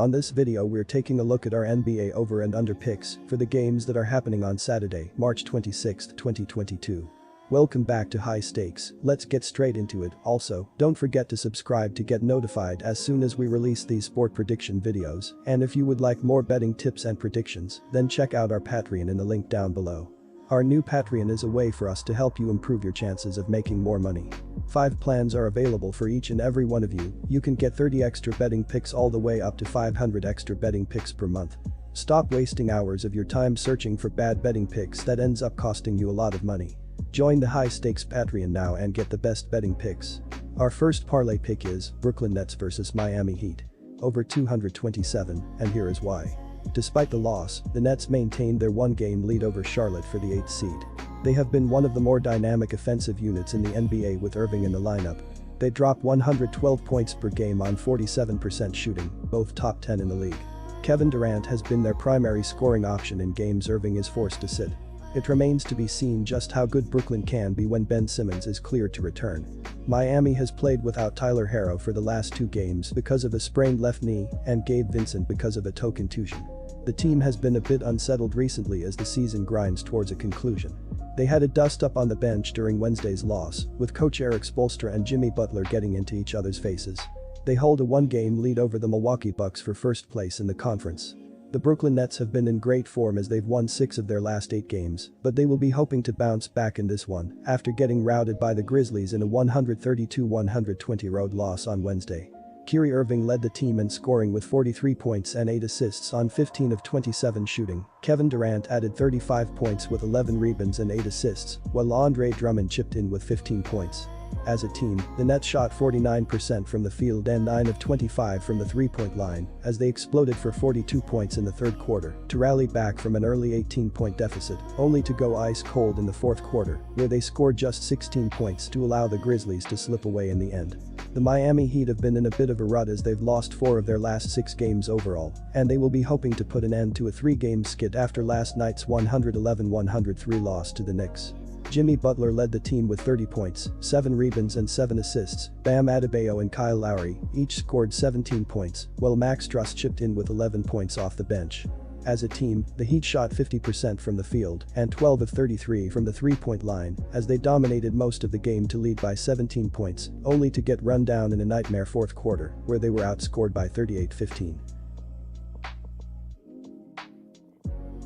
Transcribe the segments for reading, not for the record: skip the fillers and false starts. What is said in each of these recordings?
On this video we're taking a look at our NBA over and under picks for the games that are happening on Saturday, March 26, 2022. Welcome back to High Stakes, let's get straight into it. Also, don't forget to subscribe to get notified as soon as we release these sport prediction videos, and if you would like more betting tips and predictions, then check out our Patreon in the link down below. Our new Patreon is a way for us to help you improve your chances of making more money. 5 plans are available for each and every one of you. You can get 30 extra betting picks all the way up to 500 extra betting picks per month. Stop wasting hours of your time searching for bad betting picks that ends up costing you a lot of money. Join the High Stakes Patreon now and get the best betting picks. Our first parlay pick is Brooklyn Nets vs Miami Heat. Over 227, and here is why. Despite the loss, the Nets maintained their one-game lead over Charlotte for the 8th seed. They have been one of the more dynamic offensive units in the NBA with Irving in the lineup. They drop 112 points per game on 47% shooting, both top 10 in the league. Kevin Durant has been their primary scoring option in games Irving is forced to sit. It remains to be seen just how good Brooklyn can be when Ben Simmons is cleared to return. Miami has played without Tyler Herro for the last 2 games because of a sprained left knee and Gabe Vincent because of a toe contusion. The team has been a bit unsettled recently as the season grinds towards a conclusion. They had a dust-up on the bench during Wednesday's loss, with coach Eric Spoelstra and Jimmy Butler getting into each other's faces. They hold a one-game lead over the Milwaukee Bucks for first place in the conference. The Brooklyn Nets have been in great form as they've won 6 of their last 8 games, but they will be hoping to bounce back in this one after getting routed by the Grizzlies in a 132-120 road loss on Wednesday. Kyrie Irving led the team in scoring with 43 points and 8 assists on 15 of 27 shooting. Kevin Durant added 35 points with 11 rebounds and 8 assists, while Andre Drummond chipped in with 15 points. As a team, the Nets shot 49% from the field and 9 of 25 from the three-point line as they exploded for 42 points in the third quarter to rally back from an early 18-point deficit, only to go ice cold in the fourth quarter, where they scored just 16 points to allow the Grizzlies to slip away in the end. The Miami Heat have been in a bit of a rut as they've lost 4 of their last 6 games overall, and they will be hoping to put an end to a 3-game skid after last night's 111-103 loss to the Knicks. Jimmy Butler led the team with 30 points, 7 rebounds and 7 assists. Bam Adebayo and Kyle Lowry each scored 17 points, while Max Strus chipped in with 11 points off the bench. As a team, the Heat shot 50% from the field and 12 of 33 from the three-point line as they dominated most of the game to lead by 17 points, only to get run down in a nightmare fourth quarter where they were outscored by 38-15.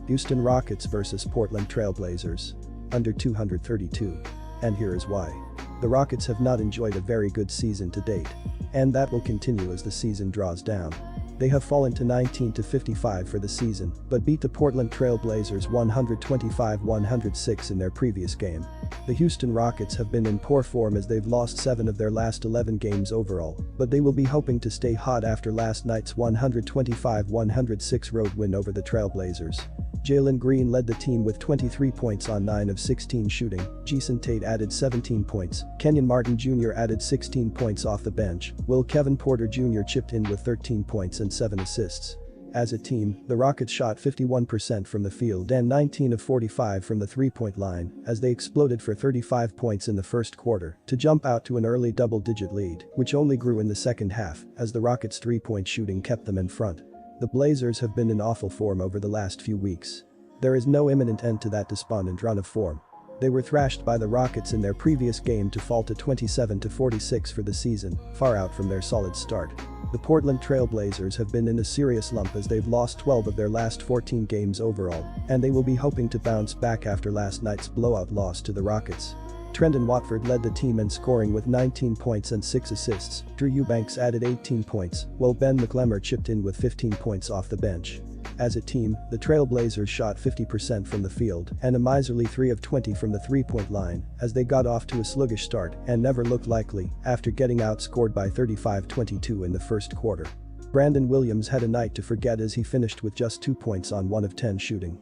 Houston Rockets vs Portland Trail Blazers. Under 232. And here is why. The Rockets have not enjoyed a very good season to date. And that will continue as the season draws down. They have fallen to 19-55 for the season, but beat the Portland Trail Blazers 125-106 in their previous game. The Houston Rockets have been in poor form as they've lost 7 of their last 11 games overall, but they will be hoping to stay hot after last night's 125-106 road win over the Trail Blazers. Jalen Green led the team with 23 points on 9 of 16 shooting. Jason Tate added 17 points. Kenyon Martin Jr. added 16 points off the bench, while Kevin Porter Jr. chipped in with 13 points and 7 assists. As a team, the Rockets shot 51% from the field and 19 of 45 from the three-point line as they exploded for 35 points in the first quarter to jump out to an early double-digit lead, which only grew in the second half as the Rockets' three-point shooting kept them in front. The Blazers have been in awful form over the last few weeks. There is no imminent end to that despondent run of form. They were thrashed by the Rockets in their previous game to fall to 27-46 for the season, far out from their solid start. The Portland Trail Blazers have been in a serious lump as they've lost 12 of their last 14 games overall, and they will be hoping to bounce back after last night's blowout loss to the Rockets. Trendon Watford led the team in scoring with 19 points and 6 assists. Drew Eubanks added 18 points, while Ben McLemore chipped in with 15 points off the bench. As a team, the Trail Blazers shot 50% from the field and a miserly 3 of 20 from the three-point line as they got off to a sluggish start and never looked likely after getting outscored by 35-22 in the first quarter. Brandon Williams had a night to forget as he finished with just 2 points on 1 of 10 shooting.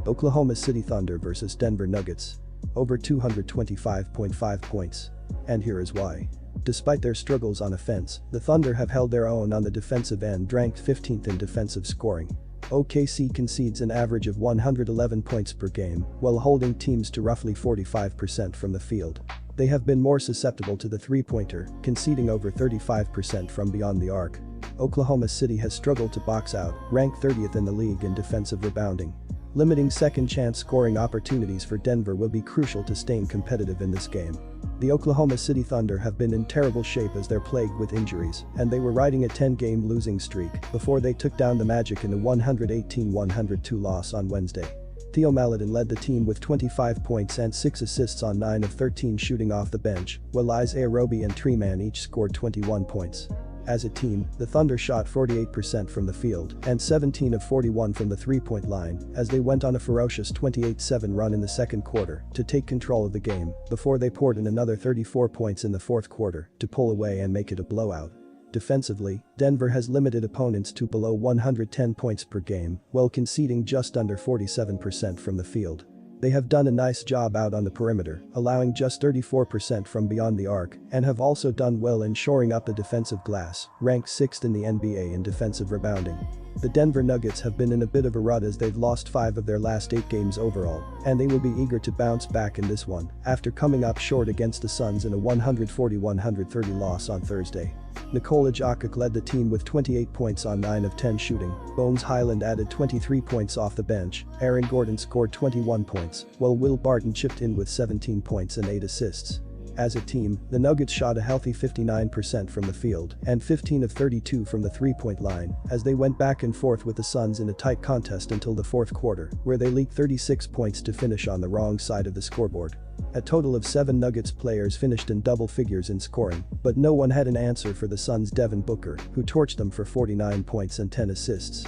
Oklahoma City Thunder vs Denver Nuggets. Over 225.5 points. And here is why. Despite their struggles on offense, the Thunder have held their own on the defensive end, ranked 15th in defensive scoring. OKC concedes an average of 111 points per game while holding teams to roughly 45% from the field. They have been more susceptible to the three-pointer, conceding over 35% from beyond the arc. Oklahoma City has struggled to box out, ranked 30th in the league in defensive rebounding. Limiting second-chance scoring opportunities for Denver will be crucial to staying competitive in this game. The Oklahoma City Thunder have been in terrible shape as they're plagued with injuries, and they were riding a 10-game losing streak before they took down the Magic in a 118-102 loss on Wednesday. Theo Maledon led the team with 25 points and 6 assists on 9 of 13 shooting off the bench, while Isaiah Roby and Treeman each scored 21 points. As a team, the Thunder shot 48% from the field and 17 of 41 from the three-point line as they went on a ferocious 28-7 run in the second quarter to take control of the game before they poured in another 34 points in the fourth quarter to pull away and make it a blowout. Defensively, Denver has limited opponents to below 110 points per game while conceding just under 47% from the field. They have done a nice job out on the perimeter, allowing just 34% from beyond the arc, and have also done well in shoring up the defensive glass, ranked 6th in the NBA in defensive rebounding. The Denver Nuggets have been in a bit of a rut as they've lost 5 of their last 8 games overall, and they will be eager to bounce back in this one after coming up short against the Suns in a 140-130 loss on Thursday. Nikola Jokic led the team with 28 points on 9 of 10 shooting. Bones Highland added 23 points off the bench. Aaron Gordon scored 21 points, while Will Barton chipped in with 17 points and 8 assists. As a team, the Nuggets shot a healthy 59% from the field and 15 of 32 from the three-point line as they went back and forth with the Suns in a tight contest until the fourth quarter, where they leaked 36 points to finish on the wrong side of the scoreboard. A total of 7 Nuggets players finished in double figures in scoring, but no one had an answer for the Suns' Devin Booker, who torched them for 49 points and 10 assists.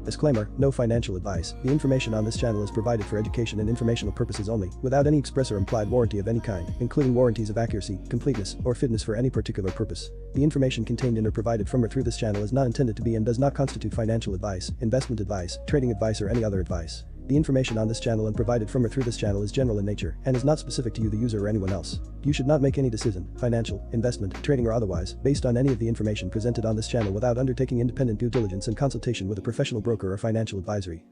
Disclaimer: no financial advice. The information on this channel is provided for education and informational purposes only, without any express or implied warranty of any kind, including warranties of accuracy, completeness, or fitness for any particular purpose. The information contained in or provided from or through this channel is not intended to be and does not constitute financial advice, investment advice, trading advice, or any other advice. The information on this channel and provided from or through this channel is general in nature and is not specific to you, the user, or anyone else. You should not make any decision, financial, investment, trading, or otherwise, based on any of the information presented on this channel without undertaking independent due diligence and consultation with a professional broker or financial advisory.